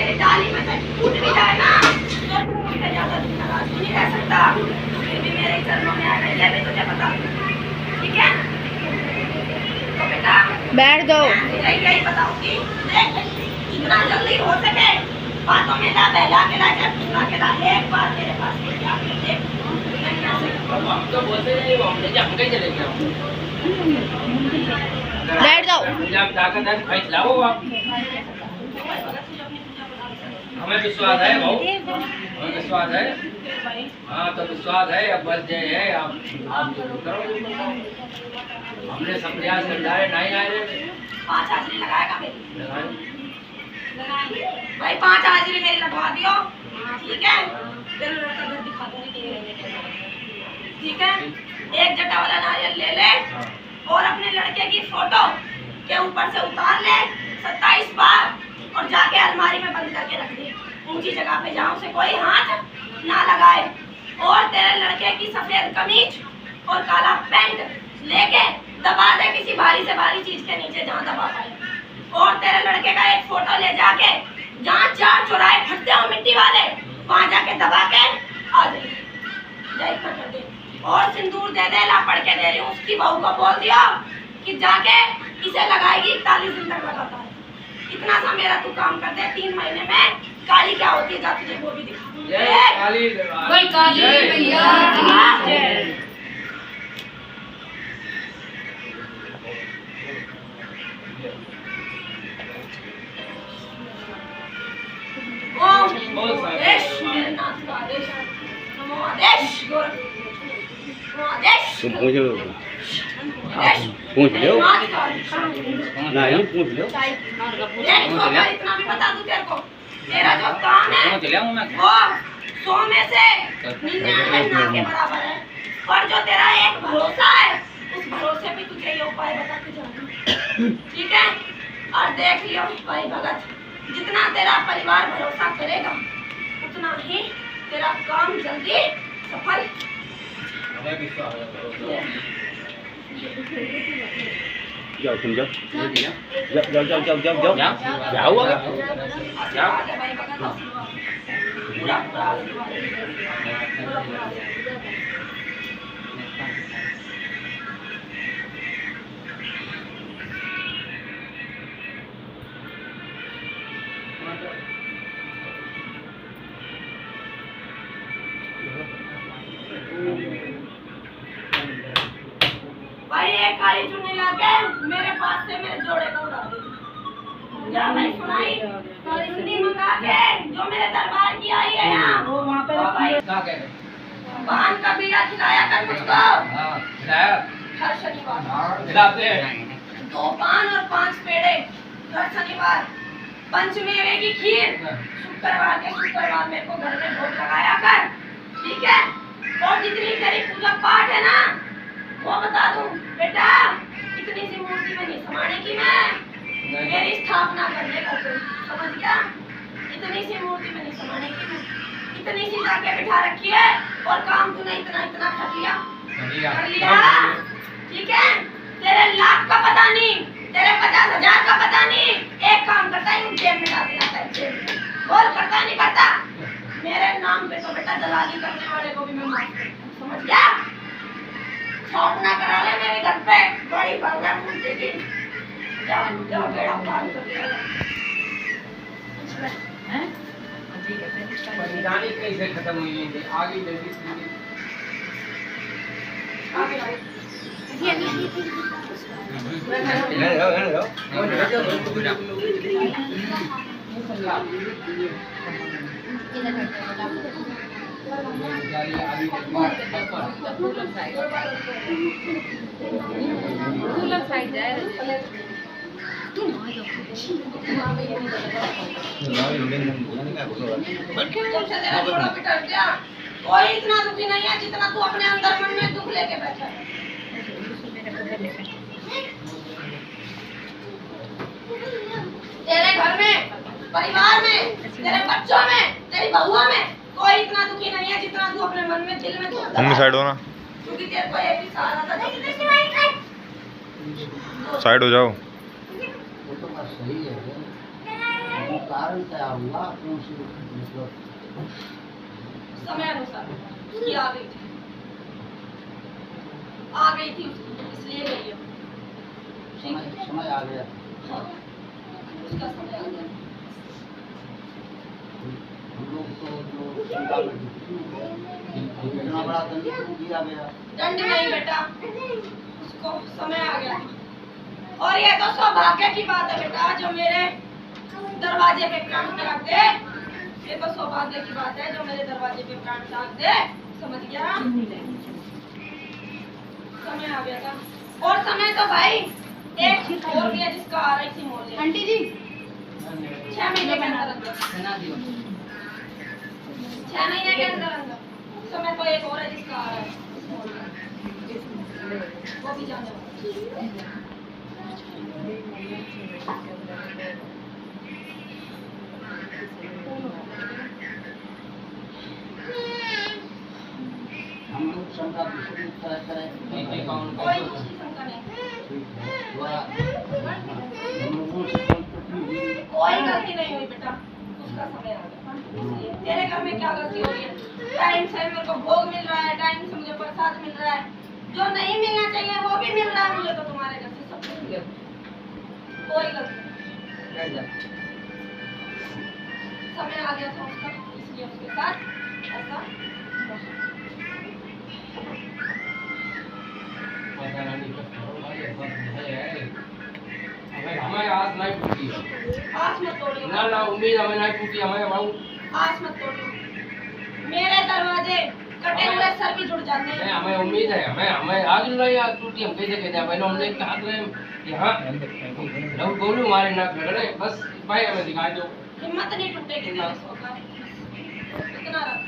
मेरी डाली में से टूट भी जाए ना तो तू मुझसे ज्यादा नाराज नहीं रह सकता। फिर भी मेरे चरणों में आएगा, ये भी तुझे बता दूं, ठीक है? तो बेटा बैठ दो। यही बताऊंगी, जितना जल्दी हो सके बातों में ला बहला के ला के पूरा के ला। एक बार मेरे पास ये क्या देख हम तो बोलते नहीं, हम ले जा, हम कहीं चले गए। बैठ जाओ। आप जाकर दस भाई खिलाओ आप। हमें विश्वास है भाऊ, हमें विश्वास है। हाँ तो विश्वास है, अब बस जय है। आप करो, हमने सब प्रयास कर डाले, नहीं आए रे। 5 हाजिरी लगाएगा भाई, 5 हाजिरी मेरी लगवा दियो, ठीक है? फिर लड़का घर दिखा दूंगी, ठीक है? एक जटा वाला नारियल ले ले और अपने लड़के की फोटो के ऊपर से उतार ले 27 बार और जाके अलमारी में बंद करके रख दे, ऊंची जगह पे, जहाँ उसे कोई हाथ ना लगाए। और तेरे लड़के की सफेद कमीज और काला पैंट लेके दबा दे किसी भारी से भारी चीज के नीचे, जहाँ दबा पाए। और तेरे लड़के का एक फोटो ले जाके जहाँ 4 चौराहे फटते हो मिट्टी वाले, वहाँ जाके दबा के आ जाए, जय कर दे। और सिंदूर दे दे, ला पढ़ के दे रही हूँ, उसकी बहू को बोल दिया कि जाके इसे लगाएगी, 41 दिन तक लगाता है। इतना सा मेरा तू काम कर दे, 3 महीने में काली क्या होती है जा तुझे वो भी दिखा दूंगी। जय काली, बोल काली मैया की जय। ओम आदेश, मेरे नाथ का आदेश है। नमो आदेश, नमो आदेश। तुम पूछ लो, पूछ लो ना, हम पूछ लो। इतना भी बता दूं तेरे को, तेरा जो काम है वो 100 में से 99 ना के बराबर है। और जो तेरा एक भरोसा है, उस भरोसे पे तुझे ये उपाय बता के जाऊंगी, ठीक है? और देख लियो भाई भगत, जितना तेरा परिवार भरोसा करेगा उतना ही तेरा काम जल्दी सफल। जाओ तुम जाओ, जाओ जाओ जाओ जाओ जाओ जाओ जाओ। भाई एक काली चुन्नी लाके मेरे पास से मेरे जोड़े को उड़ा दे। जा भाई सुनाई, काली चुन्नी मंगा के जो मेरे दरबार की आई है यहाँ, वो वहाँ पे भाई क्या कह रहे? पान का बीड़ा खिलाया कर मुझको हाँ खिलाया, हर शनिवार। खिलाते हैं। 2 पान और 5 पेड़े हर शनिवार। पंचमेवे की खीर शुक्रवार के शुक्रवार मेरे को घर में भोग लगाया कर, ठीक है? और जितनी तेरी पूजा पाठ है ना वो बता दूं बेटा, इतनी सी मूर्ति में नहीं समाने की मैं, मेरी स्थापना करने का कोई, समझ गया? इतनी सी मूर्ति में नहीं समाने की मैं, इतनी सी जाके बिठा रखी है और काम तूने इतना इतना कर लिया, ठीक है? तेरे लाख का पता नहीं, तेरे 50,000 का पता नहीं, एक काम करता है जेब में डाल देता है, जेब में बोल करता नहीं करता। मेरे नाम पे तो बेटा दलाली करने वाले को भी मैं माफ करता हूं, समझ गया? ना करा ले मेरे घर पे, बड़ी बंगा मूर्ति की, जाओ बेड़ा पार कर दिया हैं। बलिदानी कैसे खत्म हुई है, आगे जल्दी साइड जाए कोई इतना दुखी नहीं है जितना तू अपने अंदर मन में दुख लेके बैठा है। तेरे घर में, परिवार में, तेरे बच्चों में, तेरी बहुओं में कोई इतना दुखी नहीं है जितना तू अपने मन में, दिल में दुख। मम्मी साइड हो ना, क्योंकि तेरे को एक ही सहारा था। साइड हो जाओ। साधारण तैयार हुआ कौन सी मतलब समय अनुसार उसकी आ गई थी उसकी, इसलिए गई है। ठीक है? समय आ गया हाँ, उसका समय आ गया। हम लोग तो जो शंका में इतना बड़ा दंड क्यों दिया गया? दंड नहीं बेटा, उसको समय आ गया। और ये तो सौभाग्य की बात है बेटा, जो मेरे दरवाजे पे प्राण त्याग दे। ये तो सौभाग्य की बात है जो मेरे दरवाजे पे प्राण त्याग दे। समझ गया? समय आ गया था। और समय तो भाई एक और भी है जिसका आ रही थी मोल। आंटी जी 6 महीने के अंदर 6 महीने के अंदर समय तो एक और है जिसका आ रहा है, वो भी जाने वाला है। हम लोग शंका दूसरी तरह करें कोई दूसरी शंका नहीं, ठीक है थोड़ा हम लोगों से गलती हुई कोई गलती नहीं हुई बेटा, उसका समय आ गया। तेरे घर में क्या गलती हो रही है? टाइम से मेरे को भोग मिल रहा है, टाइम से मुझे प्रसाद मिल रहा है, जो नहीं मिलना चाहिए वो भी मिल रहा है मुझे, तो तुम्हारे घर से सब कुछ मिल गया। कोई गलती नहीं। समय आ गया था उसका, इसलिए उसके साथ ऐसा हमें आस नहीं टूटी है। आस मत तोड़ियो। ना उम्मीद हमें नहीं टूटी, हमें बहु आस मत तोड़ियो। मेरे दरवाजे कटे हुए सर भी जुड़ जाते नहीं, हैं। हमें उम्मीद है, हमें आज नहीं आज टूटी, हम कैसे कहते हैं पहले हमने कहा था यहाँ लव बोलू हमारे नाक लड़े, बस भाई हमें दिखा दो। हिम्मत नहीं टूटेगी तेरे सो का। इतना रख।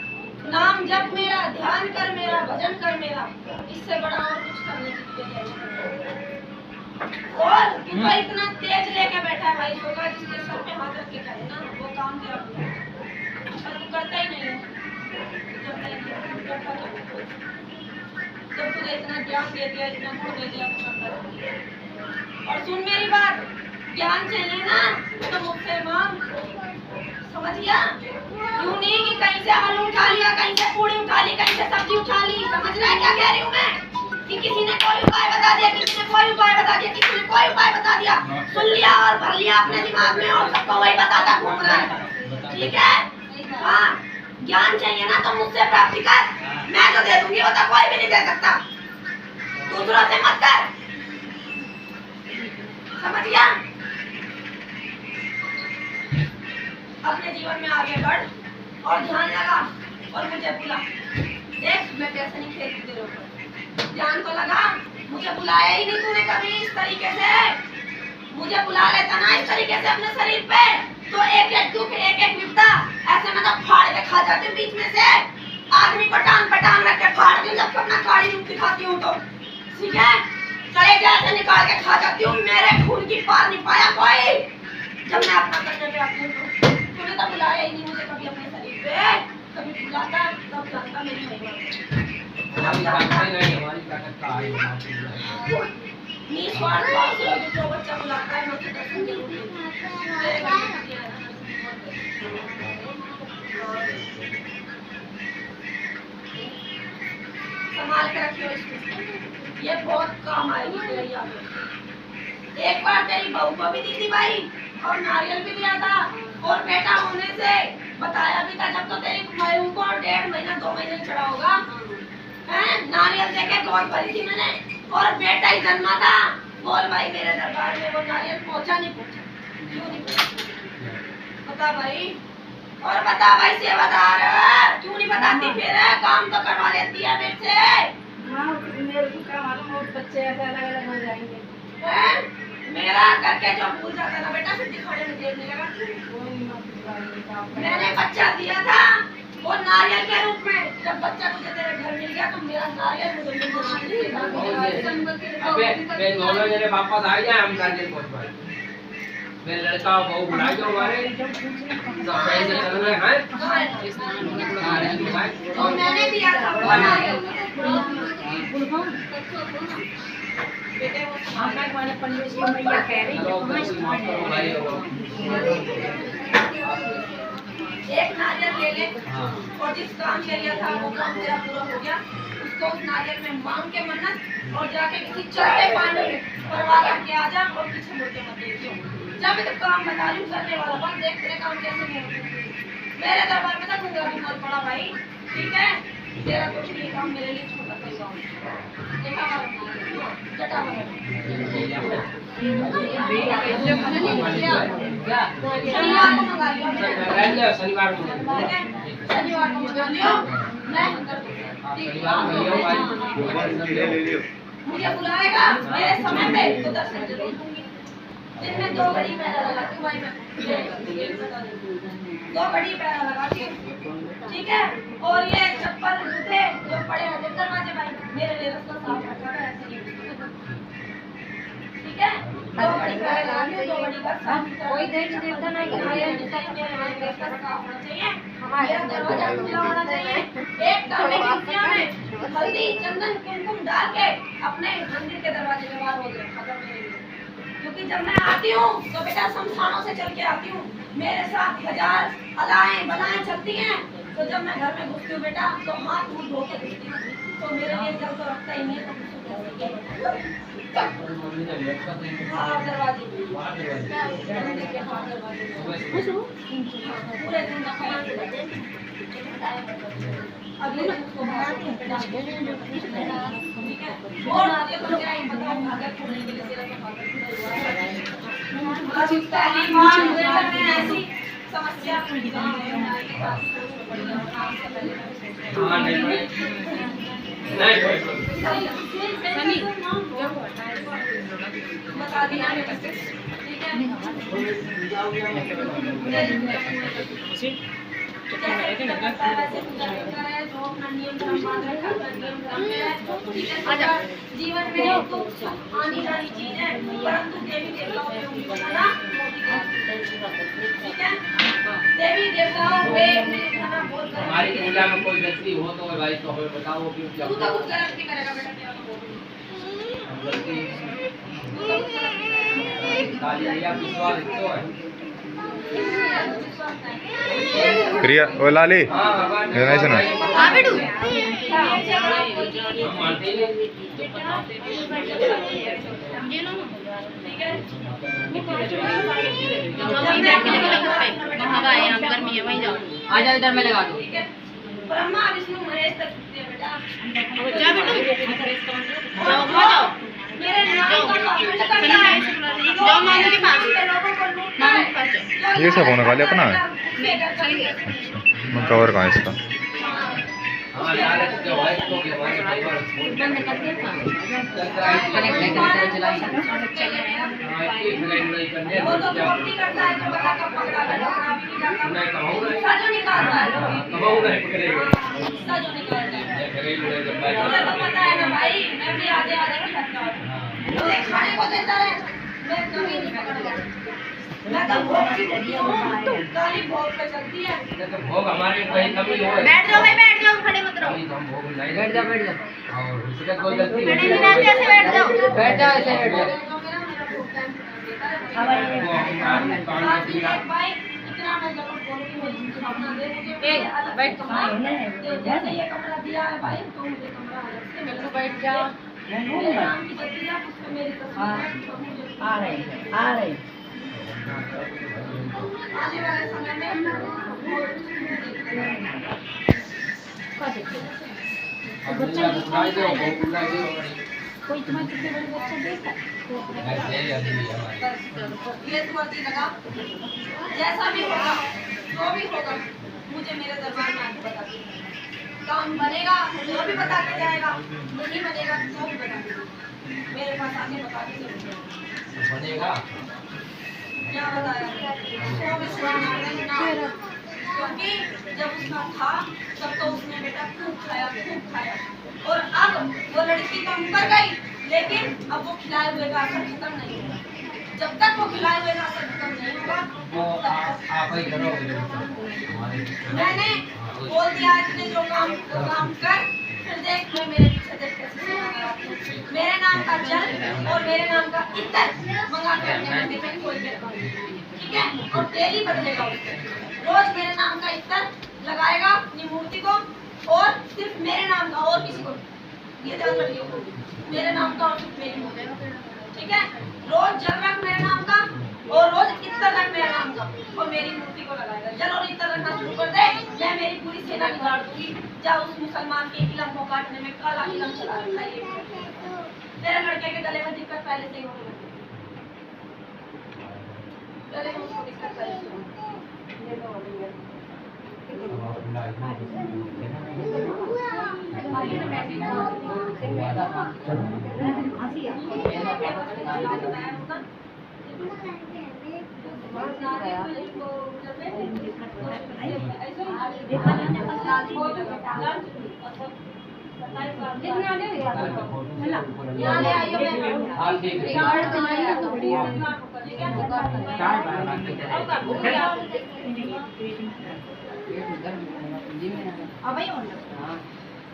नाम जप मेरा, ध्यान कर मेरा, भजन कर मेरा, इससे बड़ा और कुछ करने की तैयारी नहीं। और तू तो इतना तेज लेके बैठा है भाई सोगा, जिसके सर पे हाथ रख के करे ना वो काम तेरा पूरा है। और तू करता ही नहीं है। जब तुझे इतना ज्ञान दे दिया, इतना गुण दे दिया, तो करता रह। और सुन मेरी बात, ज्ञान चाहिए ना तो मुझसे मांग। समझ गया? यूं नहीं कि कहीं से आलू उठा लिया, कहीं से पूड़ी उठा ली, कहीं से सब्जी उठा ली। समझ रहा है क्या कह रही हूँ मैं? कि किसी ने कोई उपाय बता दिया, किसी ने कोई उपाय बता दिया, किसी ने कोई उपाय बता दिया, सुन लिया और भर लिया अपने दिमाग में और सबको वही बताता घूम रहा है। ठीक है? हाँ, ज्ञान चाहिए ना तो मुझसे प्राप्त कर, मैं जो दे दूंगी वो तो कोई भी नहीं दे सकता। दूसरों से मत कर। समझ गया? अपने जीवन में आगे बढ़ और ध्यान लगा और मुझे बुला। देख मैं कैसे नहीं खेलती तेरे ऊपर, ध्यान तो लगा। मुझे बुलाया ही नहीं तूने कभी इस तरीके से। मुझे बुला लेता ना इस तरीके से अपने शरीर पे, तो एक एक दुख, एक एक विपदा ऐसे मैं तो फाड़ के खा जाती हूँ बीच में से। आदमी को टांग पे टांग रख के फाड़ दूं जब अपना काली रूप दिखाती हूँ तो। ठीक है? कलेजा ऐसे निकाल के खा जाती हूँ, मेरे खून की पार नहीं पाया कोई। जब मैं अपना करने पे आती हूँ तो तूने तो बुलाया ही नहीं मुझे कभी अपने शरीर पे। कभी बुलाता तब जानता मेरी महिमा। हमारी ताकत नहीं, हमारी ताकत का है। निस्वार्थ भाव से जो बच्चा बुलाता है मैं उसके दर्शन जरूर लेती संभाल के रखियो इसको, ये बहुत काम आएगी तेरे याद में। एक बार तेरी बहू को भी दी थी भाई, और नारियल भी दिया था, और बेटा होने से बताया भी था जब तो तेरी बहू को 1.5 महीना 2 महीने चढ़ा होगा, हैं? नारियल देके गोद भरी थी मैंने, और बेटा ही जन्मा था। बोल भाई मेरे दरबार में वो नारियल पहुंचा नहीं पहुंचा? क्यों नहीं पहुंचा? बता भाई। और बता भाई सेवादार क्यों नहीं बताती? फिर काम तो करवा लेती है मेरे से। हाँ मेरे को क्या मालूम वो बच्चे ऐसे अलग अलग हो जाएंगे। मेरा करके जो भूल जाता ना बेटा फिर दिखाने में देर नहीं लगा। मैंने बच्चा दिया था वो नारियल के रूप में। जब बच्चा मुझे तेरे घर मिल गया तो मेरा नारियल मुझे मिल गया। अबे दोनों जने वापस आ जाए, हम नारियल पहुंच पाए। मेरे लड़का और बहू बुला के हमारे सब सही से चल रहे हैं। तो मैंने दिया था वो नारियल। बेटे वो हाँ वाले पंडित जी मैया कह रही है भाई नारियल ले ले हाँ। और जिस काम के लिए था वो काम तेरा पूरा हो गया, उसको उस नारियल में मांग के मन्नत और जाके किसी चलते पानी में परवाह करके आ जा और पीछे मुड़ के मत देखियो। जब मैं तो काम बता रही हूँ करने वाला बन, देख तेरे काम कैसे नहीं होते। मेरे दरबार में तक मुझे अभी बहुत बड़ा भाई, ठीक है, तेरा कुछ नहीं काम मेरे लिए छोटा सा काम देखा जटा शनिवार को मंगा लियो, शनिवार को शनिवार को मंगा लियो, मैं कर दूंगी। मुझे बुलाएगा मेरे समय पे तो दर्शन जरूर दूंगी। दिन में 2 घड़ी पहरा लगाती हूँ भाई, मैं 2 घड़ी पहरा लगाती हूँ, ठीक है। और ये चप्पल जूते जो पड़े हैं दरवाजे भाई मेरे लिए रास्ता साफ रखा है, ऐसे नहीं, ठीक है। 2 घड़ी पहरा लगाती हूँ, 2 घड़ी का साफ कोई देख देता नहीं कि मेरे रास्ता साफ होना चाहिए, मेरा दरवाजा खुला होना चाहिए। एक तांबे की कुटिया में हल्दी चंदन कुमकुम डाल के अपने मंदिर के दरवाजे पे बाहर हो गए खत्म मेरे लिए। क्योंकि जब मैं आती हूँ तो बेटा शमशानों से चल के आती हूँ, मेरे साथ 1000 अलाएं बलाएं चलती हैं। तो जब मैं घर में घुसती हूँ बेटा तो हाथ मुंह धो के घुसती हूँ, तो मेरे लिए जल तो रखता ही नहीं है, तो हाँ दरवाजे मंदिर के हाँ दरवाजे पूरे दिन का खाना अगले दिन उसको बाहर के डाल के ठीक है। और आगे तो क्या ही बताऊं, भागल छोड़ने के लिए तेरा तो भागल पहली बार मेरे घर में ऐसी समस्या हाँ नहीं बता दिया ठीक है। जीवन में तो आनी जानी चीज है, परंतु देवी देवताओं पे उंगली उठाना ठीक है। देवी देवताओं पे उंगली उठाना बहुत गलत हमारी पूजा में कोई गलती हो तो भाई तो हमें बताओ कि क्या तू तो कुछ गलत नहीं करेगा बेटा, तेरा तो बहुत काली मैया विश्वास तो है। प्रिया ओ लाली हाँ भगवान ये नहीं सुना। हाँ बेटू हम मानते हैं आ जाओ इधर में लगा दो। ब्रह्मा विष्णु महेश तक छुट्टी है बेटा। जा बेटू जाओ जाओ मेरे नाम का पाखंड करना है, जाओ मामू के पास, लोगों को लूटना मामू है। के पास जाओ। ये सब होने वाले अपना है। मैं कवर कहाँ इसका हाँ लालच जो है तो हमारे बंद कर दे वो तो भक्ति करता है, जो बड़ा कब पकड़ा गया सजो निकालता है, सजो निकालता है। मुझे तो पता है ना भाई, मैं भी आधे आधे की हटता हूँ, मुझे खाने को देता है, मैं कभी नहीं पकड़ता। मैं तो भोग की देती हूँ, काली भोग पे चलती है। भोग हमारे कहीं कमी हो बैठ जाओ भाई, बैठ जाओ, खड़े मत रहो। हम भोग नहीं बैठ जाओ और उसका कोई गलती खड़े नहीं रहते, ऐसे बैठ जाओ, बैठ जाओ ऐसे बैठ जाओ। जो मेरा भोग टाइम देता है। भाई इतना मैं जब बोलूँगी मुझे अपना दे, मुझे बैठ जैसे ये कमरा दिया है भाई, तो मुझे कमरा अलग से मिल बैठ जाओ। मेरे नाम की गद्दी है, उसमें मेरी तस्वीर है, तो मुझे आ रहे आने वाले समय में कोई तुम्हारे कितने बड़े बच्चे देखा ये तो मर्जी लगा, जैसा भी होगा जो भी होगा मुझे मेरे दरबार में आके बता दो। काम बनेगा तो भी बता के जाएगा, नहीं बनेगा तो भी बता के, मेरे पास आके बता के बनेगा क्या बताया तो विश्वास ना, क्योंकि जब उसका था तब तो उसने बेटा खूब खाया, और अब वो लड़की तो मुकर गई, लेकिन अब वो खिलाए हुए का असर खत्म नहीं होगा। जब तक वो खिलाए हुए का असर खत्म नहीं होगा वो आप ही करोगे। मैंने बोल दिया इसने जो काम कर, फिर देख मैं मेरे पीछे देख कैसे सेवा कराती हूँ। मेरे नाम का जल और मेरे नाम का इत्र मंगा के अपने मंदिर में खोल देता हूँ, ठीक ठीक है, और डेली बदलेगा उसको। रोज मेरे नाम का इत्र लगाएगा अपनी मूर्ति को, और सिर्फ मेरे नाम का, और किसी को, ये ध्यान रखिए, मेरे नाम का और सिर्फ मेरी मूर्ति, ठीक है। रोज जल रख मेरे नाम का, और रोज इत्र रख मेरे नाम का, और मेरी मूर्ति को लगाएगा। जल और इत्र रखना शुरू कर दे, मैं मेरी पूरी सेना निकाल दूंगी। जा उस मुसलमान के किलम को काटने में काला किलम चला रखा है ये। मेरे लड़के के गले में दिक्कत पहले से ही होने लगी, गले में उसको दिक्कत पहले से होने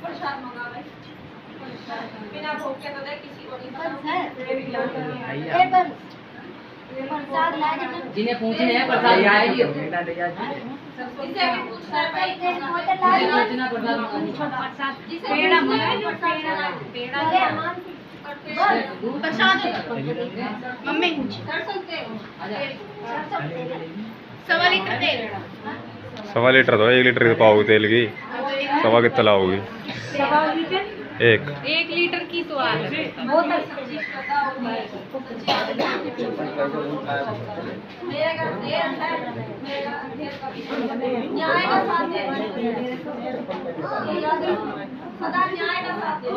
प्रसाद मंगा भाई, बिना भोग के तो देख किसी को नहीं जिन्हें पूछने हैं प्रसाद लाएगी, इसे भी पूछना है भाई, पेड़ा प्रसाद मम्मी कर सकते हो। 1.25 लीटर तेल, 1.25 लीटर तो 1 लीटर पाओगे तेल की, सवा कितना लाओगी? 1 लीटर की स्वाद बहुत अच्छा चीज पता होगी। मेरे घर देर है, मेरे घर देर कभी न्याय का साथ दे, ये याद रखो, सदा न्याय का साथ दे।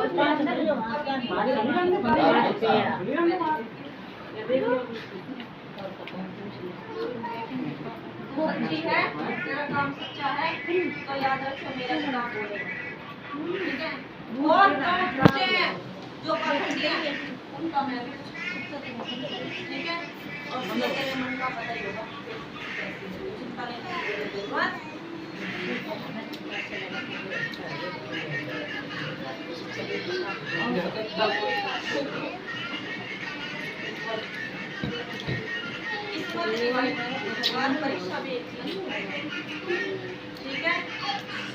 सच्ची है, तेरा काम सच्चा है, तो याद रखो मेरा काम बोलेगा, ठीक है। बहुत कम बच्चे हैं जो पाखंडी हैं, उनका मैं भी ठीक है, और मुझे तेरे मन का पता ही होगा, चिंता नहीं करनी बस। परीक्षा भी एक चीज, ठीक है,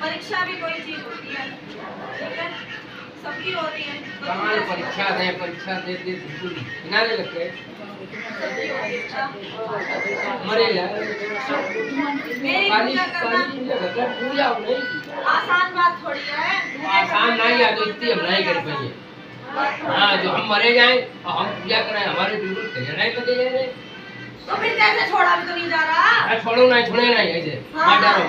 परीक्षा भी कोई चीज होती है, ठीक है, सबकी होती है। कमाल परीक्षा दे बिल्कुल किनारे लगते सबकी होती है। मरे ला मेरी पूजा करना पूजा नहीं आसान बात थोड़ी है, आसान नहीं है, तो इतनी हम नहीं कर पाएंगे। हाँ, जो हम मरे जाएं और हम पूजा करें, हमारे बिल्कुल नहीं लगे जा रहे, तो फिर कैसे छोड़ा भी तो नहीं जा रहा। छोड़ो नहीं ऐसे मार डालो,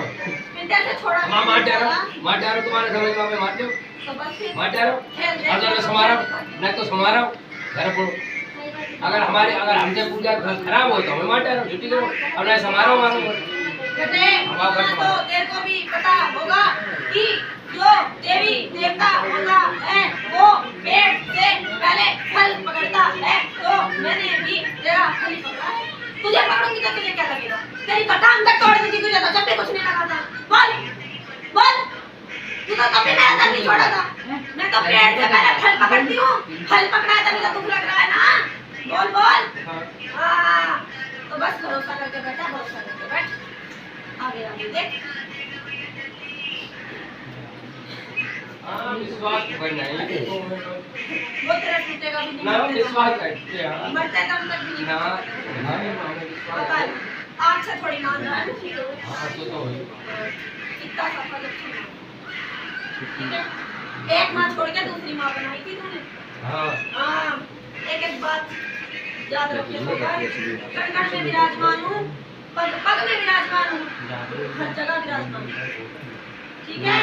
फिर कैसे छोड़ा भी मार नहीं जा डालो, रहा? मार डालो, तुम्हारे समझ में मार दो, तो बस फिर मार डालो, खेल दे। अगर समारो नहीं तो समारो घर पर। अगर हमसे पूजा खराब हो तो हमें मार डालो, छुट्टी करो, अब नहीं समारो मारो। बेटे, तो तेरे को भी पता होगा कि जो देवी देवता होता है वो पेड़ से पहले फल पकड़ता है, तो मैंने भी तेरा फल ही पकड़ा है। तुझे पकड़ूंगी तो तुझे क्या लगेगा? तेरी कटान तक तोड़ दूंगी, तुझे तो जब भी कुछ नहीं लगा था। बोल बोल, तू तो कभी मेरा दम नहीं छोड़ा था। मैं तो पेड़ से पहले फल पकड़ती हूँ, फल पकड़ा है तभी तो तुझे लग रहा है ना। बोल बोल, हाँ, तो बस भरोसा करके बैठा, भरोसा करके बैठ, आगे आगे देख। हाँ, विश्वास करना है, वो तेरा टूटेगा भी नहीं, ना विश्वास करते हैं, मरते दम तक भी नहीं ना टूटेगा। विश्वास पता है, आँख से थोड़ी मान रहा है ना, हाँ तो है। इतना सफल अच्छा नहीं। ठीक है, एक माँ छोड़ के दूसरी माँ बनाई थी तूने। हाँ हाँ, एक बात याद रखिए, कण कण में विराजमान हूँ, पग पग में विराजमान हूँ, हर जगह विराजमान हूँ, ठीक है।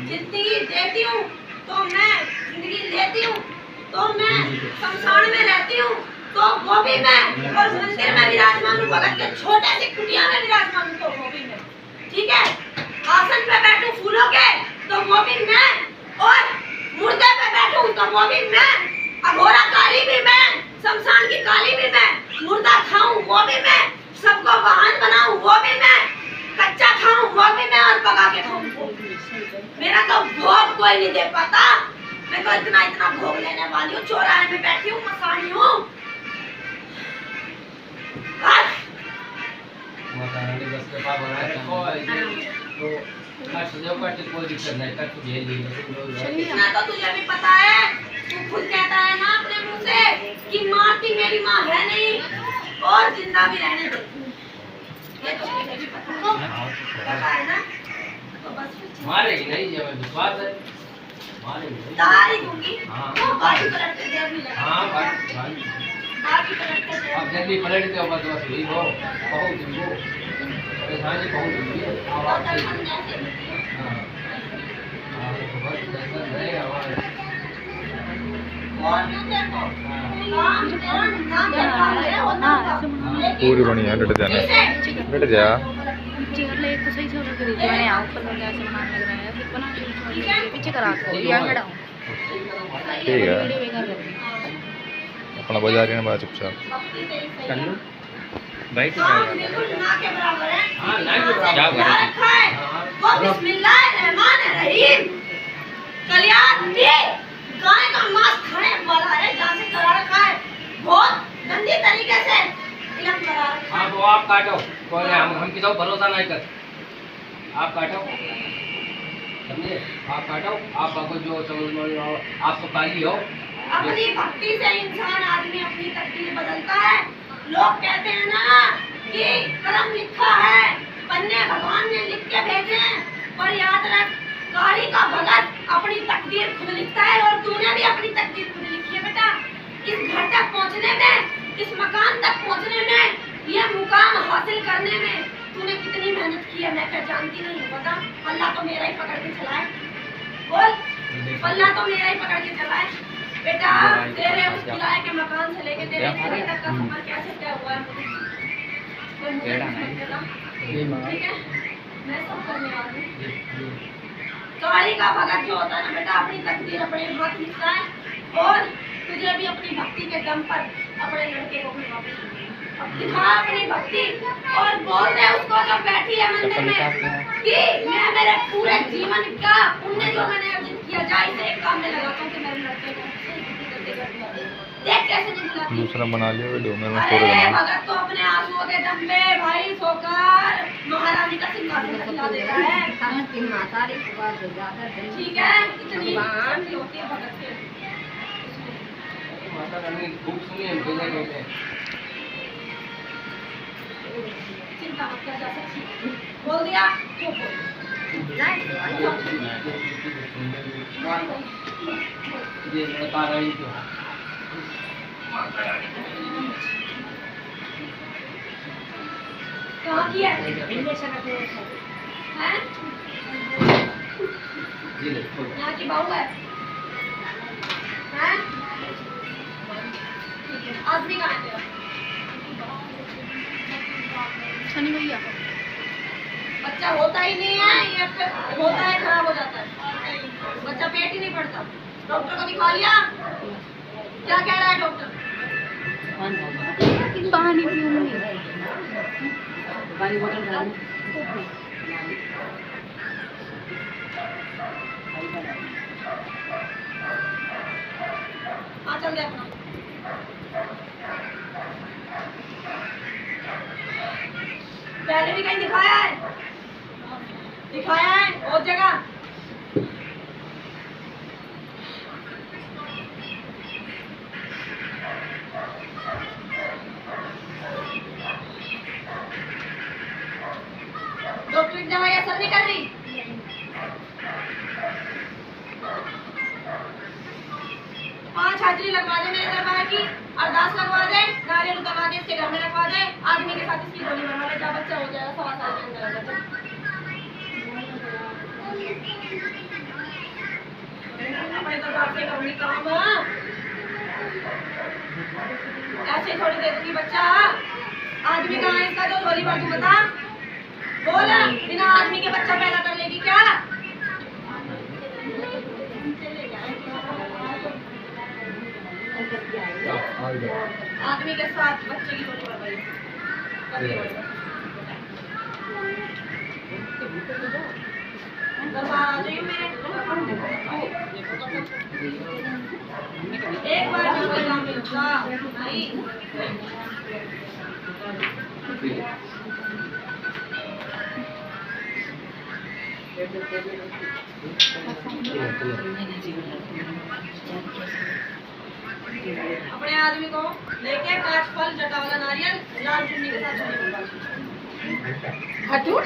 जिंदगी देती हूँ तो मैं, जिंदगी लेती हूँ तो मैं, शमशान में रहती हूँ तो वो भी मैं, और मंदिर में विराजमान हूँ, भगत के छोटे से कुटिया में विराजमान हूँ तो वो भी मैं, ठीक है। आसन पे बैठूं फूलों के तो वो भी मैं, और मुर्दे पे बैठूं तो वो भी मैं, अघोरा काली भी मैं, शमशान की काली भी मैं, मुर्दा खाऊं वो भी मैं, सबको वाहन बनाऊं वो भी मैं, कच्चा खाऊं वो भी मैं, और पका के खाऊं वो भी। मेरा तो भोग कोई नहीं दे पाता, मैं तो इतना भोग लेने वाली हूँ, चौराहे में बैठी हूँ, मसानी हूँ। बस के पास बनाए रखो तो कट जो कट कोई दिक्कत नहीं कट झेल ली इतना तो तुझे भी पता है, तू खुद कहता है ना अपने मुंह से कि मारती मेरी माँ है नहीं और जिंदा भी रहने दे। ये तो तुझे भी पता है ना, तो बस मारेगी नहीं ये मैं विश्वास है मारेगी नहीं। तारी दूंगी। हाँ। वो बाजू पलट के देर नहीं लगा। हाँ बाजू बाजू पलट के देर। अब जल्दी पलटते हो बस बस यही हो बहुत दिन हो परेशानी बहुत दिन है तो दर्शन जैसे हाँ बहुत दर्शन है हमारे और क्यों देखो काम करता है होता है। पूरी बनी है डट जाने डट जा चेयर ले एक सही से ऑर्डर करी थी मैंने आप पर लगा ऐसे बनाने लग रहा है फिर बना के पीछे करा के या खड़ा हूं ठीक है वीडियो बेकार कर दी अपना बजा रही है बड़ा चुपचाप कर लो भाई तो काम बिल्कुल ना के बराबर है। हाँ ना के बराबर क्या रखा है वो बिस्मिल्लाहिर्रहमानिर्रहीम कल्याण भी गाय का मांस खाने वाला है जहाँ से करा रखा है बहुत गंदी तरीके से इलम करा रखा हाँ है। तो आप काटो कोई नहीं हम किसी को भरोसा नहीं कर आप काटो समझे आप काटो आपको जो समझ में आप तो काली हो अपनी भक्ति से इंसान आदमी अपनी तकदीर बदलता है। लोग कहते हैं ना कि कर्म लिखा है पन्ने भगवान ने लिख के भेजे हैं, पर याद रख काली का भगत अपनी तकदीर खुद लिखता है और तूने भी अपनी तकदीर खुद लिखी है बेटा। इस घर तक पहुंचने में, इस मकान तक पहुंचने में, ये मुकाम हासिल करने में तूने कितनी मेहनत की है मैं क्या जानती नहीं हूँ बता। अल्लाह तो मेरा ही पकड़ के चलाए, बोल अल्लाह तो मेरा ही पकड़ के चलाए बेटा। तेरे उस किराए के मकान से लेके तेरे घर तक का सफर कैसे तय हुआ है मुझे ठीक है मैं सब करने वाली हूँ। काली का भगत जो होता है ना बेटा अपनी तकदीर अपने हाथ लिखता है और तुझे भी अपनी भक्ति के दम पर अपने लड़के को भी वापस अब दिखा अपनी भक्ति और बोल दे उसको जो बैठी है मंदिर में कि मैं मेरे पूरे जीवन का पुण्य जो मैंने अर्जित किया जाए इसे एक काम में लगाता हूँ कि मेरे लड़के को देख कैसे नहीं बुलाती। दूसरा बना लिया वीडियो में मैं अरे भगत तो अपने आंसुओं के दम पे भाई सोकर महारानी का सिंहासन खिला देता है ठीक है इतनी शक्ति होती है भगत के। माता रानी खूब सुनी हम कहने कहते हैं चिंता मत कर जा सकती बोल दिया चुप हो। ये बता रही तो कहाँ किया है? ये ले यहाँ की बहू है हैं? आदमी कहाँ है तेरा? शनि भैया बच्चा होता ही नहीं है ये होता है खराब हो जाता है बच्चा पेट ही नहीं पड़ता। डॉक्टर को दिखा लिया क्या कह रहा है डॉक्टर? पानी पीऊंगी हाँ चल दे अपना पहले भी कहीं दिखाया है बहुत जगह। डॉक्टर की दवाई असर नहीं कर रही। 5 हाजिरी लगवा दे मेरे दरबार की, अरदास लगवा दे, नारियल उतरवा के इसके घर में रखवा दे, आदमी के साथ इसकी गोली बनवा दे, जब बच्चा हो जाएगा 1.25 साल के अंदर अंदर। अपने दरबार से करूंगी काम ऐसे थोड़ी दे दूंगी बच्चा। आदमी कहाँ है इसका जो झोली भर तू बता बोल। बिना आदमी के बच्चा पैदा कर लेगी क्या? आदमी के साथ बच्चे की गोली भरवाई दरबार आ जाइए मेरे। एक बार भी कोई काम मिलता नहीं अपने आदमी को लेके 5 फल जटा वाला नारियल लाल चुन्नी के साथ हटूट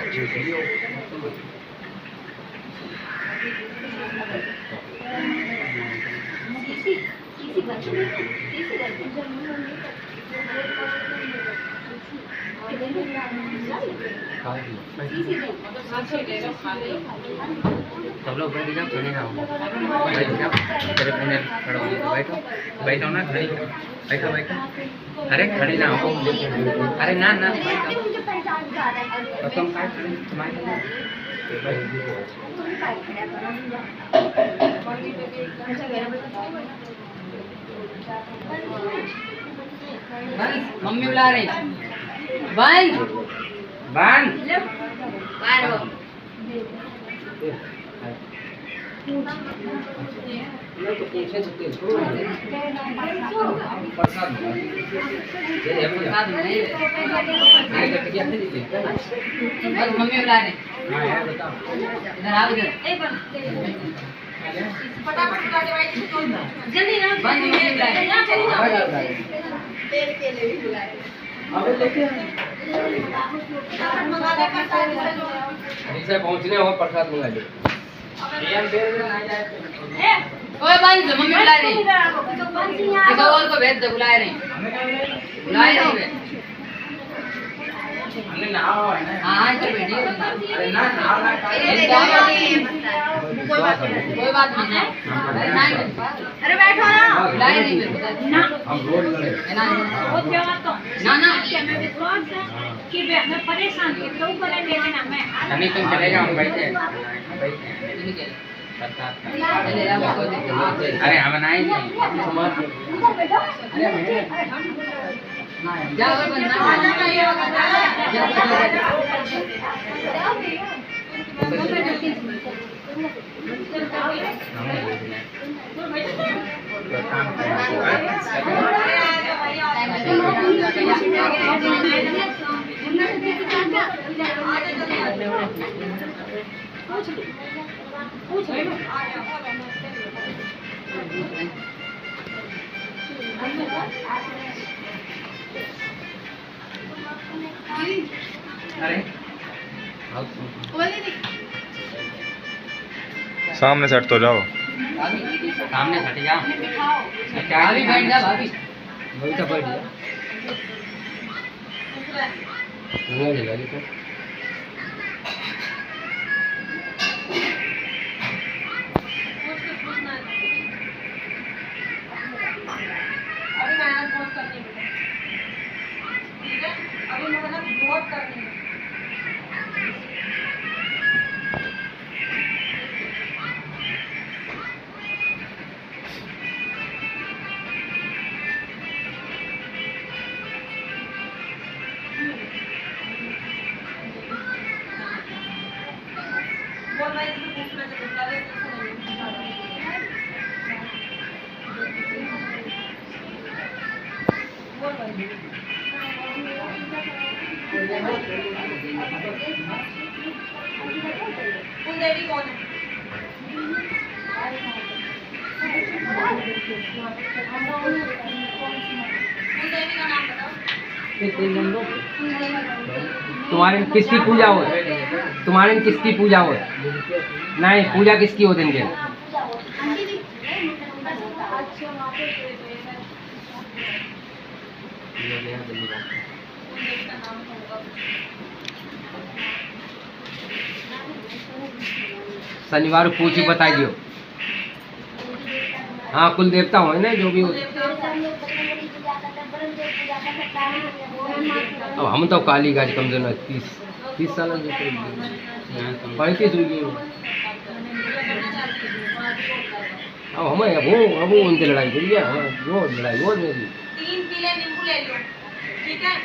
सब लोग बैठ जाओ, खड़े रहो, बैठ जाओ, तेरे पुण्य खड़ो हो, बैठो, बैठो ना, खड़े, बैठो, बैठो, अरे खड़े ना हो, अरे ना ना, तुम काय मम्मी बुला रही बंद बंद मम्मी बुला रही इधर आओ इधर फटाफट उठा दे भाई, जल्दी ना बंद मम्मी बुला रही चली जाओ। मंगा दे प्रसाद से पहुंचने हो प्रसाद मंगा लो। ओए बंद मम्मी बुला रही किसी और को भेज दो, बुला रही हमने नहा हुआ है ना। हाँ इधर बैठी हो अरे ना नहा ना कोई बात नहीं अरे नहीं अरे बैठो ना बुला रही मेरे को ना हम रोड लगे ना ना कि मैं परेशान के तो करेंगे ना मैं नहीं तुम चले जाओ, हम बैठे हैं। अरे हम नहीं जाओ बंदा अरे सामने सेट तो जाओ। सामने हट जा। भाभी बैठ जा भाभी वही तो बैठ जा। वो ले लो तो अभी मेहनत बहुत करनी है, ठीक है? अभी मेहनत बहुत करनी है। बोल भाई इसको पूछना चाहिए, बता दे कैसे नहीं बोल भाई। कुल देवी कौन है? कुल देवी का नाम बताओ। तुम्हारे में किसकी पूजा हो? तुम्हारे में किसकी पूजा हो? नहीं, पूजा किसकी हो देंगे? शनिवार पूछ बता दियो। हाँ कुल देवता हो ना जो भी हो। अब हम तो काली गाज कमजोर ना 30 साल 35 हुई गई। अब हम उनसे लड़ाई करिए, वो लड़ाई वो मेरी। 3 पीले नींबू ले लो, ठीक है?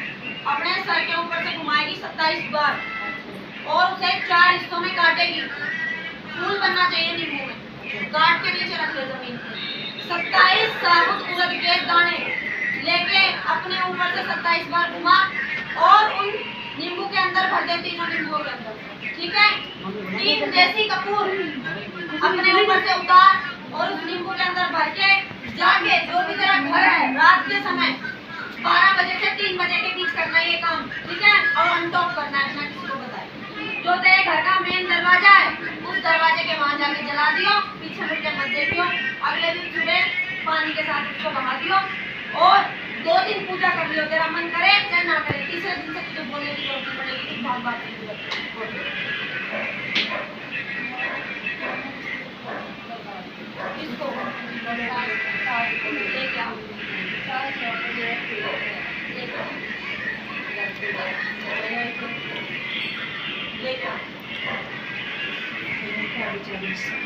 अपने सर के ऊपर से घुमाएगी 27 बार और उसे 4 हिस्सों में काटेगी। फूल बनना चाहिए नींबू में, काट के नीचे रख ले जमीन पे। 27 साबुत उड़द के दाने लेके अपने ऊपर से 27 बार घुमा और उन नींबू के अंदर भर दे, तीनों नींबू के अंदर, ठीक है। 3 देसी कपूर अपने ऊपर से उतार और उस नींबू के अंदर भर के जाके जो भी तेरा घर है रात के समय 12 बजे से 3 बजे के बीच करना है ये काम, ठीक है। और अनटॉप करना है, ना किसी को बताए। जो तेरे घर का मेन दरवाजा है उस दरवाजे के वहां जाके जला दियो, पीछे मुड़ के मत देखियो। अगले दिन सुबह पानी के साथ उसको बहा दियो और 2 दिन पूजा कर लियो, तेरा मन करे चाहे ना करे। तीसरे दिन से तुझे बोलने की जरूरत नहीं पड़ेगी, तुम बात बात नहीं करोगे। इसको लेके आओ, लेके आओ।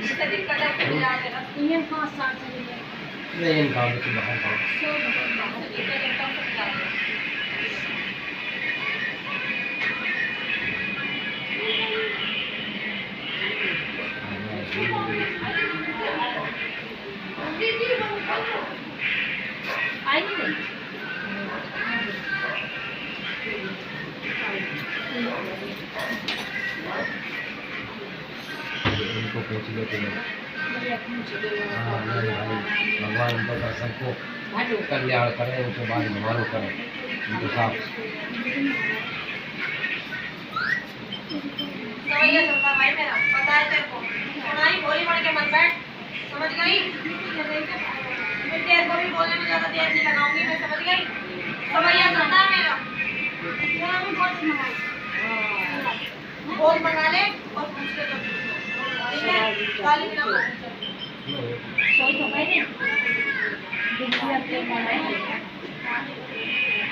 इससे दिक्कत है कि मिला देना ये 5-7 चलिए नहीं काम तो बाहर काम उनको पूछ लो तुम्हें। हाँ नहीं भाई, भगवान उनको दर्शन को कल्याण करें, उनके बाद हमारो करें उनको साफ। समझिए चलता भाई मेरा, पता है तेरे को। सुनाई बोली पड़ के मत बैठ, समझ गई। मैं तेरे को भी बोलने में ज्यादा देर नहीं लगाऊंगी, मैं समझ गई। समझिए चलता है मेरा। बोल मंगा ले और पूछ ले तो ठीक है। गाली भी ना बोल।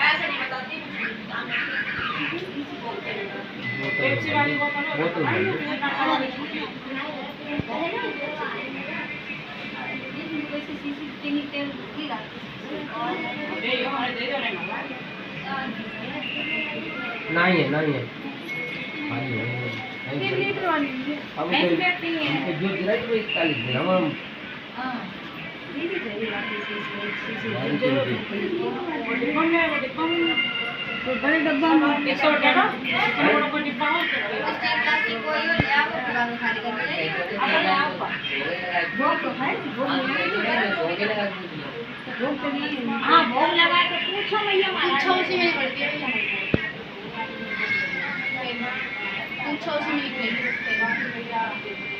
ऐसे नहीं बताती वो तो नहीं। नहीं है खाली है। अब जो गिरा तो 41 दिन हम बड़े डब्बा में हाँ भोग लगा के पूछो भैया, पूछो उसी में पड़ती है, पूछो उसी में निकलेगी,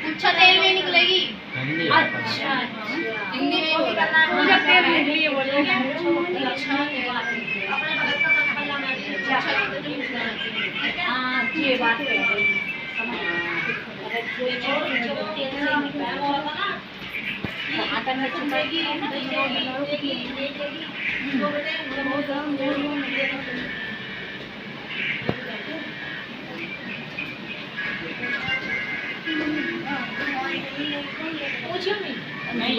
पूछो तेल में निकलेगी। अच्छा हिंदी में बोल रहा है, मुझे तेल निकली है बोलो। अच्छा हाँ ये बात है। आटा में छुपेगी पूछियो नहीं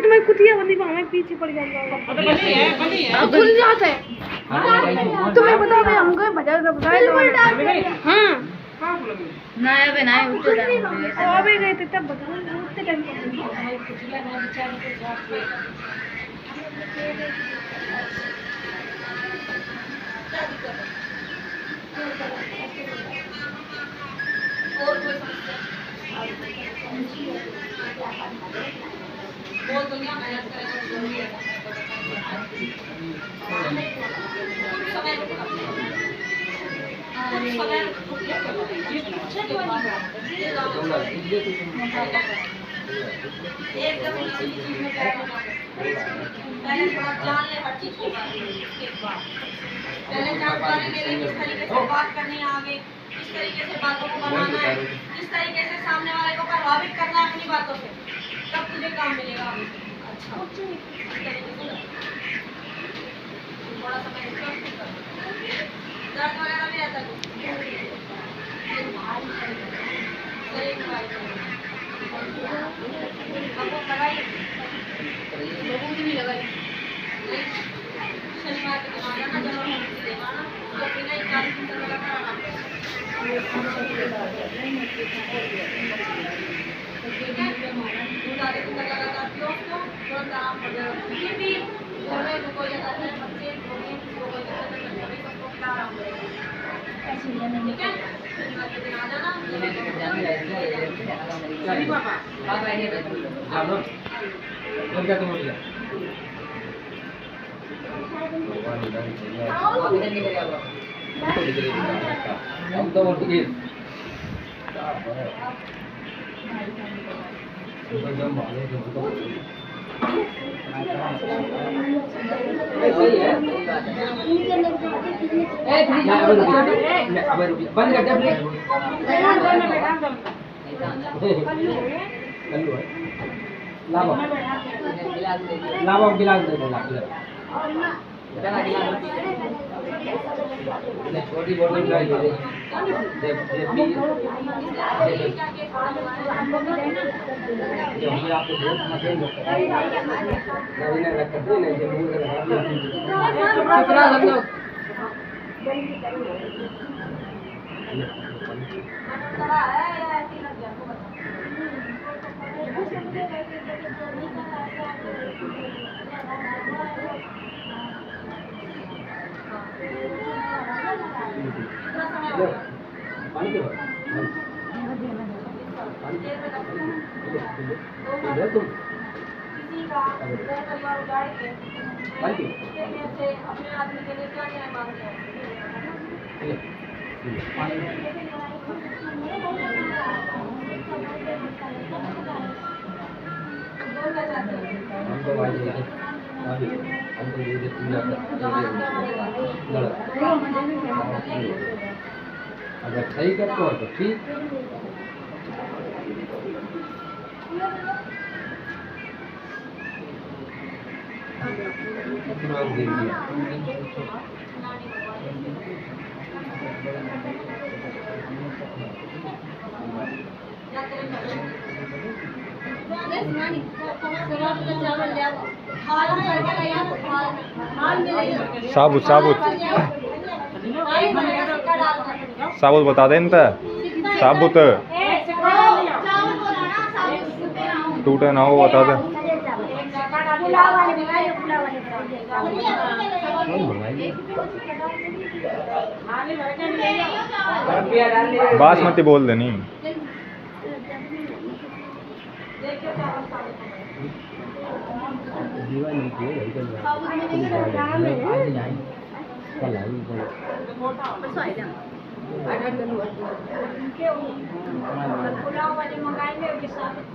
तुम्हें कुतिया बंदी हमें पीछे पड़ जाएगा, खुल जाता है। तुम्हें पता है हम गए बाजार हाँ नया बनाए अभी गए थे तब बताओ उतने टाइम और कोई बहुत दुनिया मेहनत करेगा जरूरी है। समय एकदम पहले थोड़ा जान ले हर चीज के बारे में, उसके बाद पहले जानकारी ले ले किस तरीके से बात करनी है आगे, किस तरीके से बातों को बनाना है, किस तरीके से सामने वाले को प्रभावित करना है अपनी बातों से, तब तुझे काम मिलेगा। अच्छा थोड़ा समय दर्द वगैरह भी रहता है आपको लगाइए ठीक है, दूध आधे घंटा लगा जाती हो उसको, तुरंत आराम पड़ जाएगा। फिर भी घर में जो कोई अगर है बच्चे छोटे किसी को कोई दिक्कत है तो भी सबको क्या आराम रहेगा। ठीक है, शनिवार के दिन आ जाना। चलिए पापा हाँ लो क्या तुम लिया हम तो उठ गए सही है बंद कर दे लावा गिलास दे दो छोटी बोतल ड्राई दे आपको किसी का परिवार उजाड़ के से अपने आदमी के लिए क्या न्याय मांगते हैं? बोलना चाहते हैं अगर सही करते हो तो ठीक साबुत साबुत साबुत बता दे इनका साबुत टूटे ना हो बता दे बासमती बोल देनी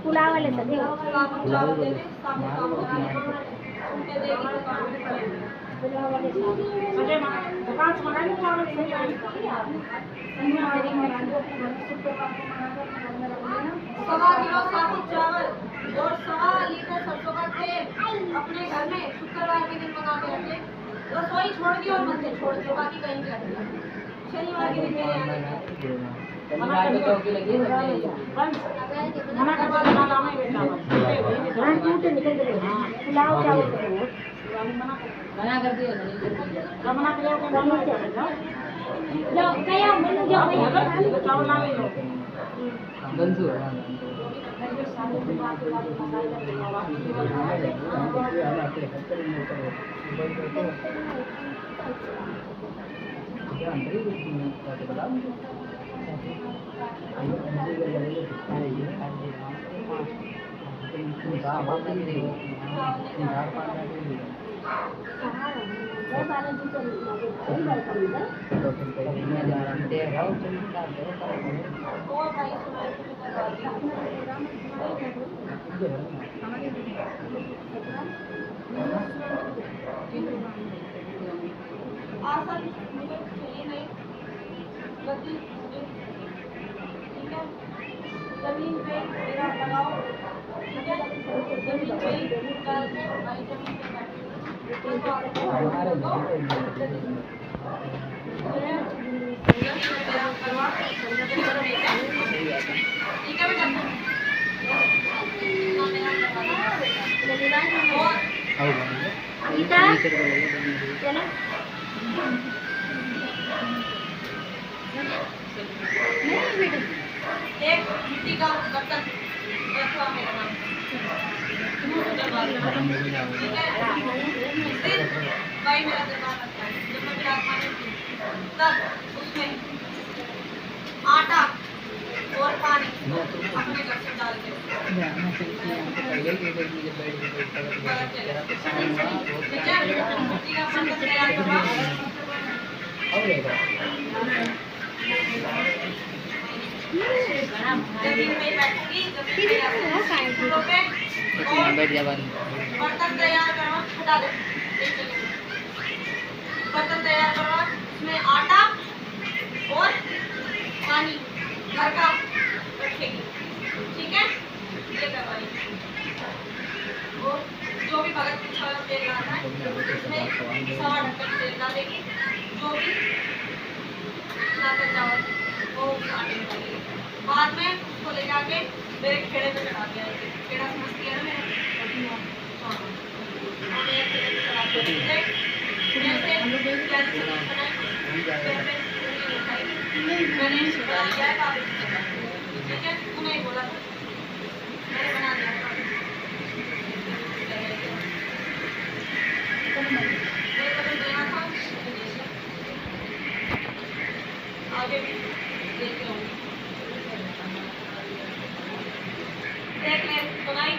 पुलाव वाले सब्जी सवा किलो साबुत चावल और 1.25 लीटर सरसों का तेल अपने घर में शुक्रवार के दिन मंगा के रखे। रसोई छोड़ के और मंदिर छोड़ के बाकी कहीं भी रखे। शनिवार के दिन मेरे आने पुलाव चावल मना कर दिया जाओ कया बनो जाओ चावल ना ले लो आसन मुझे चाहिए नहीं गद्दी ठीक है जमीन पे मेरा लगाओ ठीक है जमीन पे डाल के भाई जमीन पे ठीक है बेटा अनीता चलो एक मिट्टी का बर्तन रखवा मेरा नाम, ठीक है? इस दिन भाई मेरा दरबार लगता है, जब मैं विराजमान होती हूँ तब उसमें आटा और पानी अपने घर से डाल के मिट्टी का बर्तन तैयार करवा जमीन में बैठूंगी, जमीन पे और बर्तन तैयार करवा, हटा दे बर्तन तैयार करवा, उसमें आटा और पानी घर का रखेगी, ठीक है? ये करवाई और जो भी भगत अच्छा तेल डालना है उसमें 1.25 ढक्कन तेल डालेगी, जो भी चावल वो आटे में डालेगी। बाद में उसको ले जाके मेरे खेड़े पे चढ़ा के आएगी, खेड़ा समझती है ना मेरा, हाँ, और मेरे खेड़े पे चढ़ा के मैंने बनाया है काफी, ठीक है? तूने ही बोला था, मैंने बना दिया है काफी। मेरे को तो देना था, आगे भी देख लूँगी, देख ले सुनाई,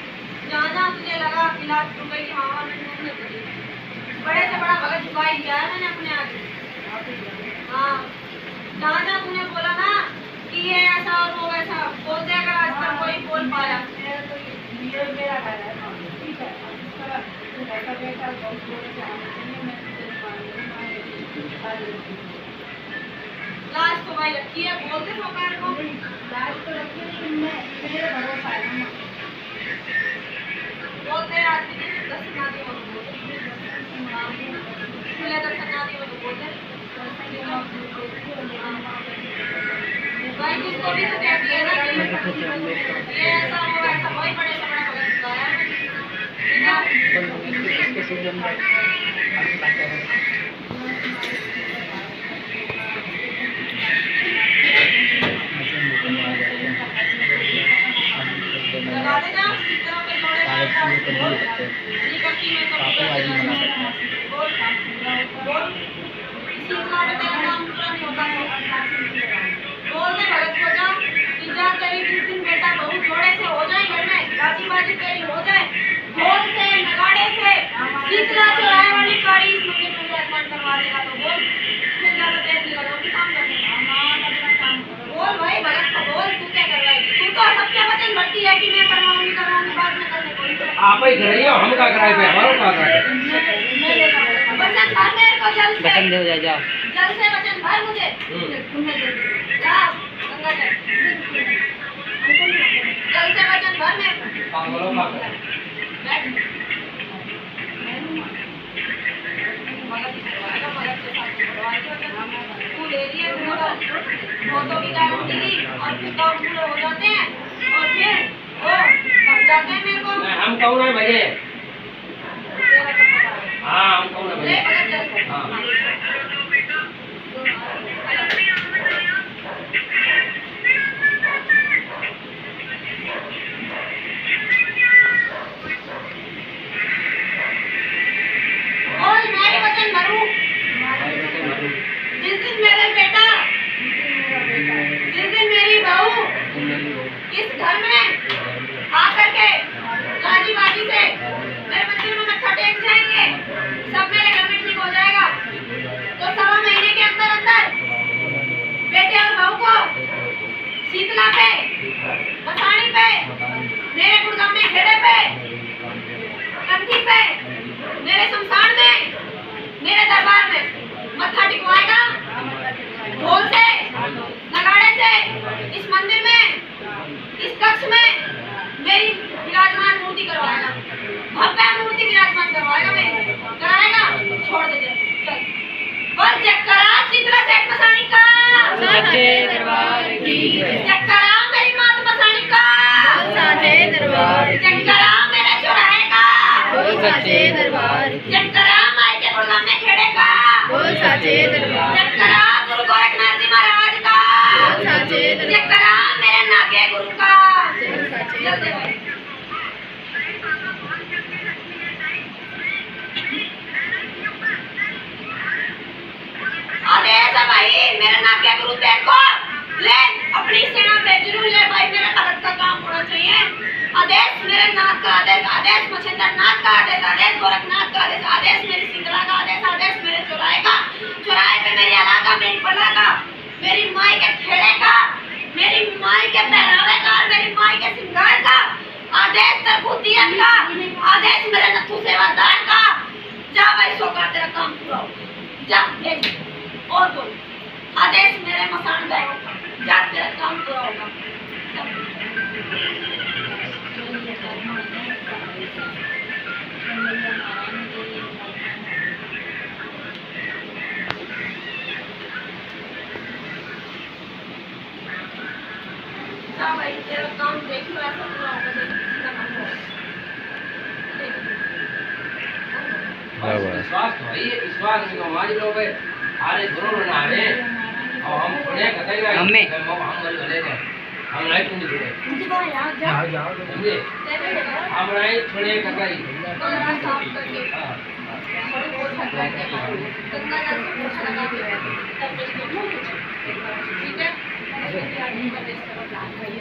जहाँ तुझे लगा इलाज टूट गई, हाँ बड़े से बड़ा भगत झुकाई दिया है मैंने अपने आगे, हाँ जहाँ तूने बोला ना कि ये ऐसा और वो वैसा, बोल दे अगर आज तक कोई बोल पाया लाज तो भाई रखी है, बोलते सरकार को लाज तो रखी है, मेरे भरोसा है बोलते आदमी दर्शन ना दिए खुले दर्शन ना दिए बोलते भाई जिसको भी तो कहती है ना कि ये ऐसा हो ऐसा, वही बड़े से बड़ा भगत बताया है, लगा देना चित्रों पे जोड़े करती मैं बोल इसी तरह पे तेरा नाम पूरा नहीं होता है, बोल दे भगत को जा कि जा तेरी जिस दिन बेटा बहू जोड़े से हो जाए घर में, गाजी बाजी तेरी हो जाए, ढोल से नगाड़े से शीतला चौराहे वाली कारी इस मंदिर में विराजमान करवा देगा तो बोल, फिर ज्यादा देर नहीं लगाऊंगी काम करने, बोल भाई भगत को बोल, तू क्या करवाएगी? तू तो सबके वचन भरती है कि मैं करवाऊंगी बाद में करने को, आप ही कराइए, हम का कराए पे हमारा का कराए वचन भर मेरे को जल से, वचन दे जा जल से वचन भर मुझे, जा गंगा जल, जल से वचन भर मेरे को, पागलों का कराए बैठ भगत के साथ तू ले लिए फोटो की गारंटी दी और फिर काम पूरे हो जाते हैं और फिर वो हम जाते हैं मेरे को, हम कौन है भैया? तेरा तो पता है, हाँ हम कौन है ले भैया? भगत चल, हाँ बोल मैं ही वचन भरूं, जिस दिन मेरे बेटा, जिस दिन मेरी बहू इस घर में आकर के गाजी बाजी से मेरे मंदिर में मत्था टेक जाएंगे, सब मेरे घर में ठीक हो जाएगा, तो 1.25 महीने के अंदर अंदर बेटे और बहू को शीतला पे, मसाणी पे, मेरे गुड़गांव में खेड़े पे, कंठी पे, मेरे शमशान में, मेरे दरबार में मत्था टिकवाएगा, ढोल से नगाड़े से इस मंदिर में, इस कक्ष में मेरी विराजमान मूर्ति करवाएगा, भव्य मूर्ति विराजमान करवाएगा, मेरी कराएगा, छोड़ दे चल और चेक करा शीतला सेठ मसाणी का साचे दरबार की चेक करा मेरी मात मसाणी का साचे दरबार चेक करा मेरे चौराहे का साचे दरबार चेक करा माई के गुड़गांव में खेड़े का साचे दरबार चेक करा गुरु गोरखनाथ जी महाराज का चेक करा मेरे नाके गुरु का जल्दी भाई आदेश है भाई मेरे नाके गुरु देखो ले अपनी सेना पे जरूर ले भाई मेरे भगत का काम होना चाहिए आदेश मेरे नाथ का आदेश मच्छिंद्र नाथ का आदेश गोरखनाथ का आदेश मेरी सिंगला का आदेश मेरे चौराहे पे मेरी अला का मेरी बला का मेरी माई के खेड़े का मेरी माई के पहरावे का और मेरी माई के सिंगार का आदेश तरबूतियत का आदेश मेरे नथु सेवादार का जा भाई सोकर तेरा काम पूरा हो जा एक और बोल आदेश मेरे मसान बैठ जा तेरा काम पूरा होगा जा भाई तेरा काम देख लो ऐसा पूरा होगा देख किसी का काम होगा विश्वास तो है विश्वास में हमारी लोग है अरे दोनों बना रहे और हम थोड़े कतई गए हम वाले गले थे हम नहीं तुम जुड़े जाओ समझे हम नहीं थोड़े कतई हां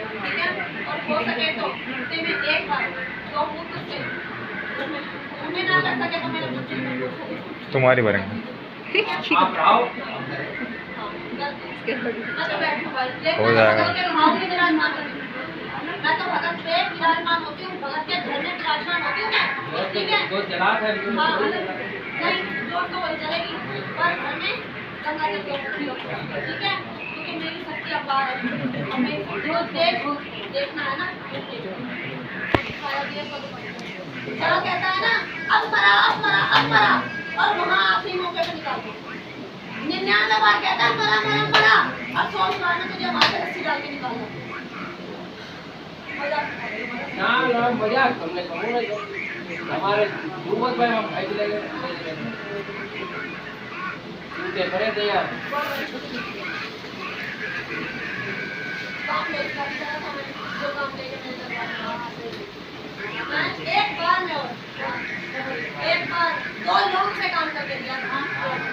ठीक है और हो सके तो हफ्ते में एक बार तो मुझ से उन्हें ना कर सके तो मेरे बच्चे को तुम्हारी भरेंगे आप आओ हो जाएगा मैं तो भगत पे विराजमान होती हूँ भगत के घर में विराजमान होती हूँ मैं ठीक है जो जला है नहीं जोर तो वही चलेगी पर घर में गंगा जल के ठीक है क्योंकि मेरी शक्ति अपार है हमें जो देखना है ना क्या कहता है ना अब मरा और वहाँ अपनी मौके पे निकाल दो 99 बार कहता है मरा और 100 बार में तुझे वहाँ से रस्सी डाल के निकालना ना मजाक तुमने कहूँ ना हमारे दूबत भाई हम भाई लगे उनके बड़े थे यार काम लेके जो काम लेके मैं एक बार में और एक बार 2 लोग से काम करके दिया था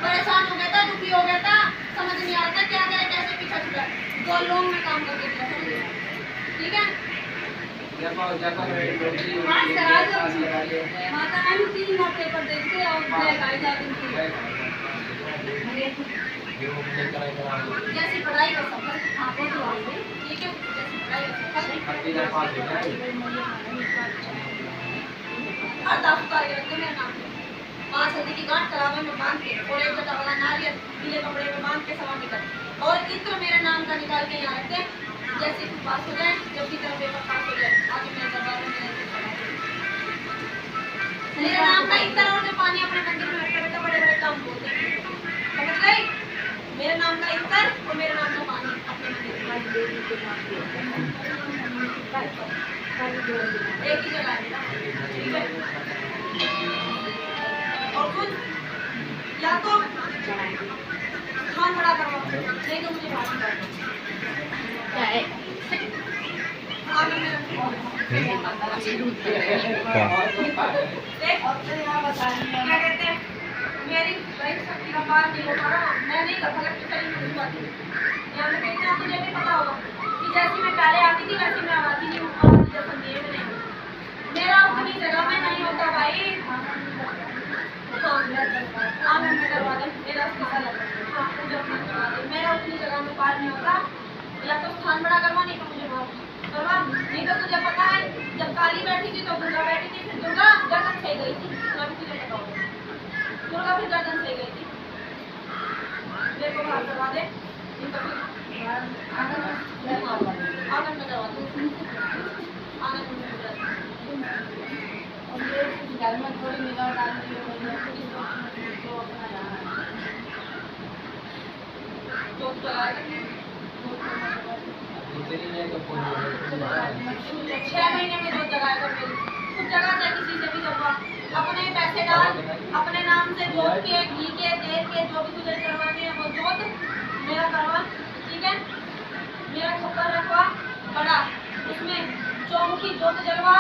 परेशान हो गया था दुखी हो गया था समझ नहीं आता क्या करे कैसे पीछा छुड़ा 2 लोग में काम करके दिया था ठीक है माता रानी 3 बार पेपर देखते और गाड़ी जाती थी जैसी पढ़ाई कर सकते आपको तो आगे ठीक है जैसी पढ़ाई कर सकते अरदास उतार के रखते मेरे नाम पे 5 हल्दी की गांठ तलावे में बांध के और एक जटा वाला नारियल पीले कपड़े में बांध के सवा निकल और इत्र मेरे नाम का निकाल के यहाँ रखते जैसे तू पास हो जाए जब की तरह पेपर पास हो जाए आगे मेरे दरबार में मेरे नाम का इत्र और जो पानी अपने मंदिर में बैठे बैठे बड़े बड़े काम बोलते समझ गई मेरे नाम का इत्र और मेरे नाम का पानी अपने मंदिर एक ही जगह है और कुछ या तो खान बड़ा करवा नहीं तो मुझे बात कर क्या है आगे मेरा क्या कहते हैं मेरी लाइफ शक्ति का पार नहीं हो पा रहा मैं नहीं कर सकती चली मुझे बात यहाँ पे कहते हैं तुझे भी पता होगा कि जैसी मैं पहले आती थी वैसी मैं आती नहीं हूँ जैसा ये में नहीं मेरा उतनी जगह में नहीं होता भाई हाँ मैं करवा दे मेरा पैसा लगा हाँ मुझे अपना करवा दे मेरा उतनी जगह में पार नहीं होता या तो स्थान बड़ा करवा नहीं तो मुझे करवा नहीं तो तुझे पता है जब काली बैठी थी तो दुर्गा बैठी थी फिर दुर्गा गर्दन सही गई थी मैं भी तुझे बताऊँ दुर्गा फिर गर्दन सही गई थी मेरे को बाहर करवा दे नहीं तो फिर आंगन में करवा दे आंगन में घर में थोड़ी निगाह डाल दी तो 6 महीने में 2 जगह कर कुछ जगह से किसी से भी करवा अपने पैसे डाल अपने नाम से जोत के घी के तेल के जो भी तुझे करवाने हैं वो जोत मेरा करवा ठीक है मेरा खप्पर रखवा बड़ा, उसमें चौमुखी जोत जलवा,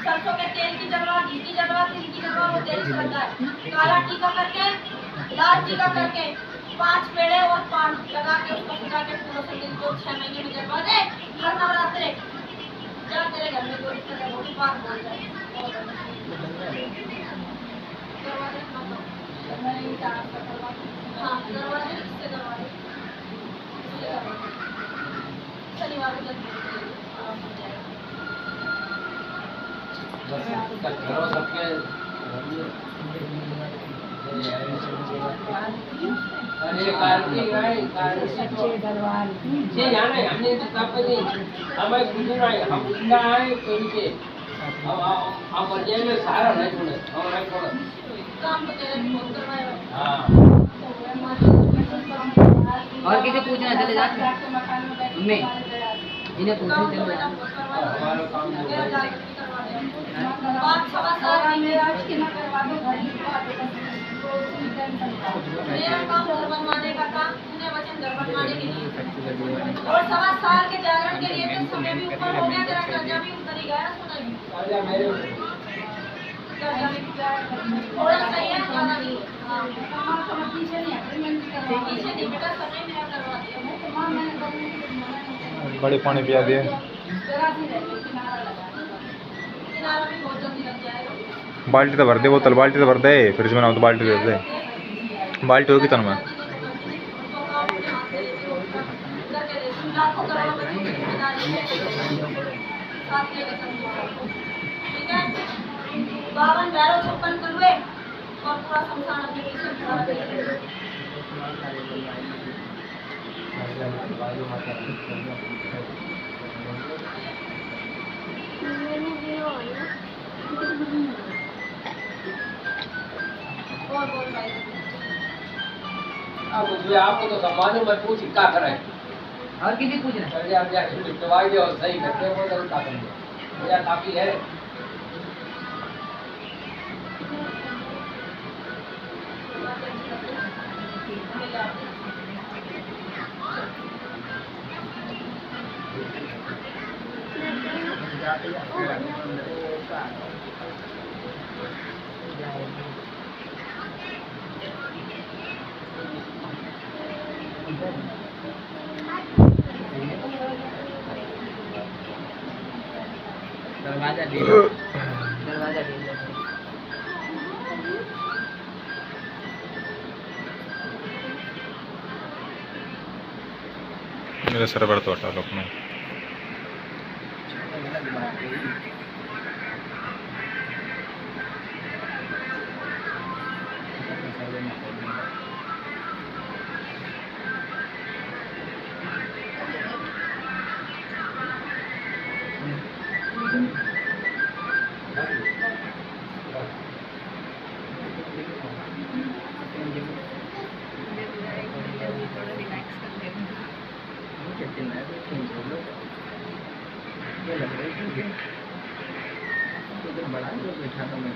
सरसों के तेल की जलवा, घी की जलवा, तिल की जलवा, वो तेल से लगता है। काला टीका करके, लाल टीका करके 5 पेड़े और पान लगा के उसको सजा के फूलों से दिल को 6 महीने में जलवा दे। हर नवरात्रे जा तेरे घर में कोई दिक्कत है वो भी पार हो जाए। दरवाजे हाँ दरवाजे इससे करवा दे, शनिवार को जल्दी आराम हो जाएगा। घरों सबके अरे कार्तिक भाई ये जाने हमने तो तब नहीं हमें कुछ नहीं हम इतना है तो के अब बजे में सारा नहीं छोड़े और नहीं छोड़े काम तो तेरे बहुत करवाए हां और किसे पूछना चले जाते मैं इन्हें पूछने चले जाते हमारा काम जो है बात सवा साल में आज के ना करवा दो घर की बात मेरा काम घर बनवाने का था, तूने वचन घर बनवाने के लिए और सवा साल के जागरण के लिए तो समय भी ऊपर हो गया, तेरा कर्जा भी उतर ही गया। सुना आजा मेरे कर्जा भी थोड़ा सही है, ज्यादा नहीं। हाँ पीछे नहीं बेटा, समय मेरा करवा दिया बड़े पानी पिया दिए। किनारा भी बहुत जल्दी लग जाएगा। बाल्टी तो भर दे, बोतल बाल्टी तो भर दे, फ्रिज में ना हो तो बाल्टी दे दे। बाल्टी होगी तन में लाखों करोड़ों की जिम्मेदारी है, साथ लेकर चलूंगा। ठीक है 52 भैरव 56 कलवे और पूरा संसार अपने पीछे घुमा के और बोल भाई अब मुझे आपको तो समाज में पूछ क्या करें और किसी पूछना चलिए आप जाके दवाई दे और सही करके वो जरूर क्या करेंगे भैया काफी है दरवाजा दे मेरे सर पर तो हटा लो अपने। ये लग रही है बड़ा बैठा था मैं